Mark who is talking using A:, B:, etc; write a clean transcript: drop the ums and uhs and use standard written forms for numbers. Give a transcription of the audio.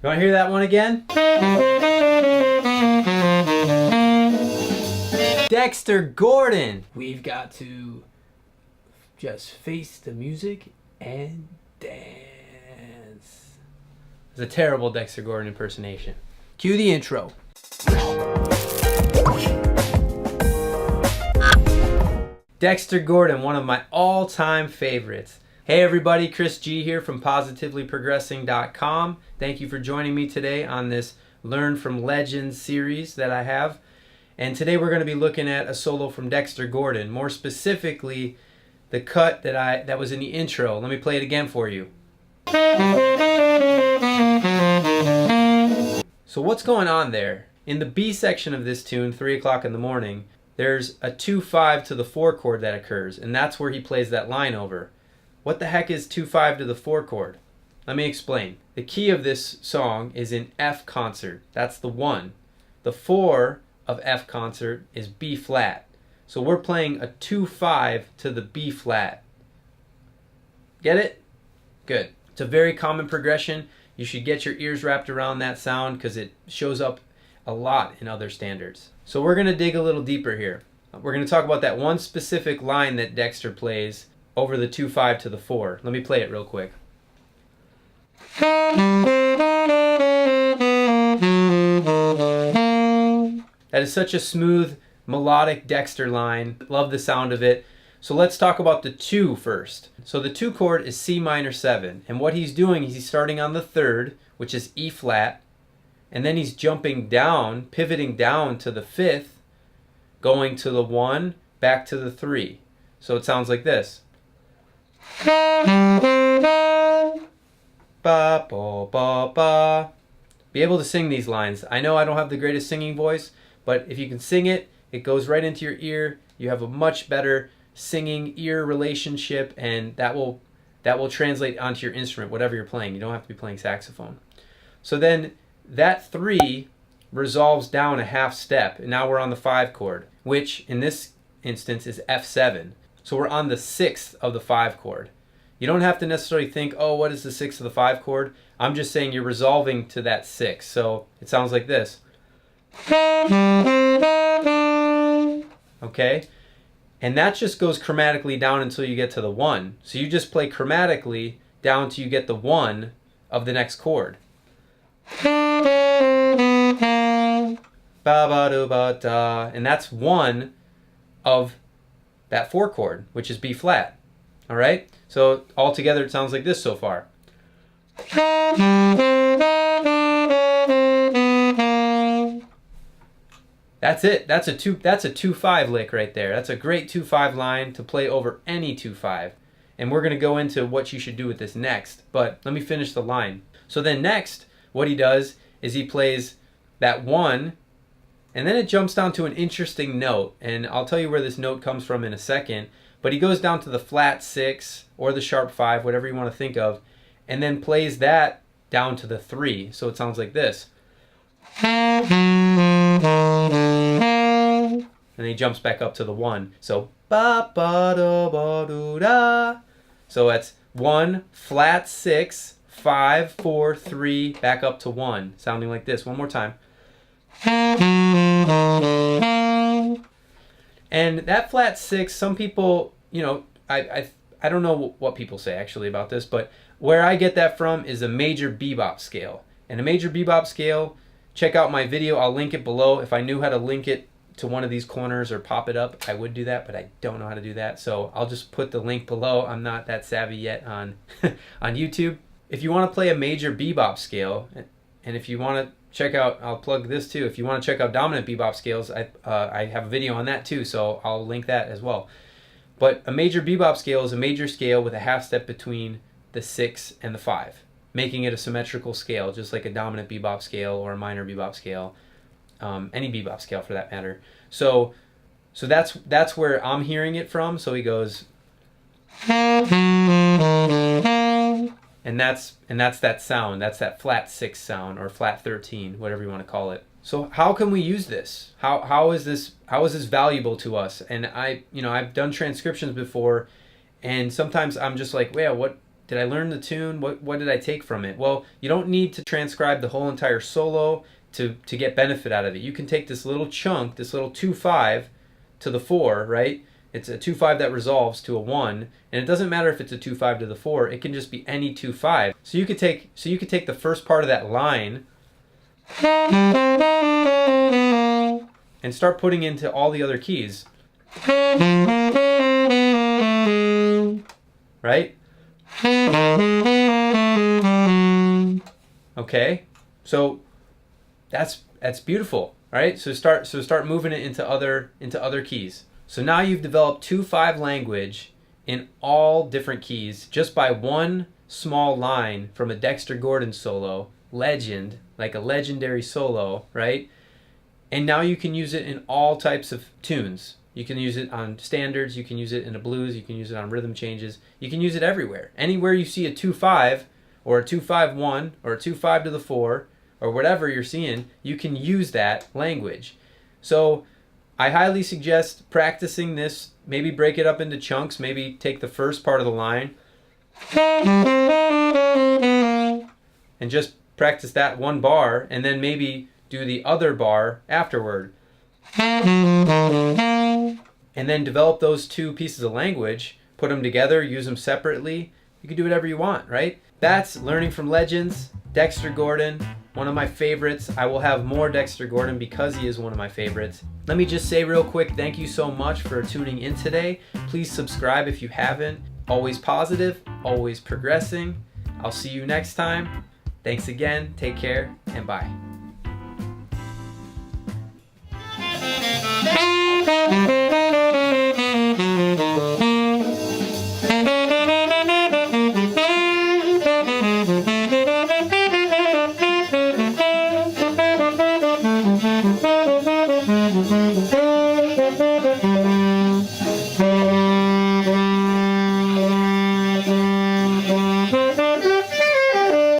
A: You want to hear that one again? Dexter Gordon. We've got to just face the music and dance. It's a terrible Dexter Gordon impersonation. Cue the intro. Dexter Gordon, one of my all-time favorites. Hey everybody, Chris G here from PositivelyProgressing.com. Thank you for joining me today on this Learn from Legends series that I have. And today we're going to be looking at a solo from Dexter Gordon, more specifically the cut that was in the intro. Let me play it again for you. So what's going on there? In the B section of this tune, 3 o'clock in the morning, there's a 2-5 to the 4 chord that occurs, and that's where he plays that line over. What the heck is 2-5 to the 4 chord? Let me explain. The key of this song is in F concert. That's the 1. The 4 of F concert is B flat. So we're playing a 2-5 to the B flat. Get it? Good. It's a very common progression. You should get your ears wrapped around that sound because it shows up a lot in other standards. So we're going to dig a little deeper here. We're going to talk about that one specific line that Dexter plays over the 2-5 to the 4. Let me play it real quick. That is such a smooth, melodic Dexter line. Love the sound of it. So let's talk about the 2 first. So the 2 chord is C minor 7. And what he's doing is he's starting on the 3rd, which is E flat. And then he's jumping down, pivoting down to the 5th, going to the 1, back to the 3. So it sounds like this. Ba, ba, ba, ba. Be able to sing these lines. I know I don't have the greatest singing voice, but if you can sing it, it goes right into your ear. You have a much better singing ear relationship, and that will translate onto your instrument, whatever you're playing. You don't have to be playing saxophone. So then that 3 resolves down a half step, and now we're on the 5 chord, which in this instance is F7. So we're on the 6th of the 5 chord. You don't have to necessarily think, oh, what is the 6th of the 5 chord? I'm just saying you're resolving to that 6. So it sounds like this. Okay? And that just goes chromatically down until you get to the 1. So you just play chromatically down till you get the 1 of the next chord. Ba ba do ba da, and that's 1 of that 4 chord, which is B flat. All right? So all together it sounds like this so far. That's it. That's a 2-5 lick right there. That's a great 2-5 line to play over any 2-5. And we're going to go into what you should do with this next, but let me finish the line. So then next, what he does is he plays that 1, and then it jumps down to an interesting note, and I'll tell you where this note comes from in a second, but he goes down to the flat 6 or the sharp 5, whatever you want to think of, and then plays that down to the 3, so it sounds like this. And then he jumps back up to the 1, so ba ba da ba do da. So that's 1, flat 6, 5, 4, 3, back up to 1, sounding like this. One more time. And that flat 6, some people, you know, I don't know what people say actually about this, but where I get that from is a major bebop scale. And a major bebop scale, check out my video, I'll link it below. If I knew how to link it to one of these corners or pop it up, I would do that, but I don't know how to do that. So I'll just put the link below. I'm not that savvy yet on on YouTube. If you want to play a major bebop scale, and if you want to check out, I'll plug this too, if you want to check out dominant bebop scales, I have a video on that too, so I'll link that as well. But a major bebop scale is a major scale with a half step between the 6 and the 5, making it a symmetrical scale, just like a dominant bebop scale or a minor bebop scale, any bebop scale for that matter. So that's where I'm hearing it from. So he goes, and that's that sound. That's that flat 6 sound, or flat 13, whatever you want to call it. So how can we use this? How is this valuable to us? And I've done transcriptions before, and sometimes I'm just like, well, Did I learn the tune? What did I take from it? Well, you don't need to transcribe the whole entire solo to get benefit out of it. You can take this little chunk, this little 2-5 to the 4, right? It's a 2-5 that resolves to a 1, and it doesn't matter if it's a 2-5 to the 4. It can just be any 2-5. So you could take the first part of that line and start putting into all the other keys. Right? Okay? So that's beautiful, right? So start moving it into other keys. So now you've developed 2-5 language in all different keys just by one small line from a Dexter Gordon solo, legend, like a legendary solo, right? And now you can use it in all types of tunes. You can use it on standards, you can use it in a blues, you can use it on rhythm changes, you can use it everywhere. Anywhere you see a 2-5 or a 2-5-1 or a 2-5 to the 4 or whatever you're seeing, you can use that language. So I highly suggest practicing this. Maybe break it up into chunks. Maybe take the first part of the line and just practice that one bar, and then maybe do the other bar afterward. And then develop those two pieces of language, put them together, use them separately. You can do whatever you want, right? That's Learning from Legends, Dexter Gordon, one of my favorites. I will have more Dexter Gordon because he is one of my favorites. Let me just say real quick, thank you so much for tuning in today. Please subscribe if you haven't. Always positive, always progressing. I'll see you next time. Thanks again, take care, and bye. Thank you.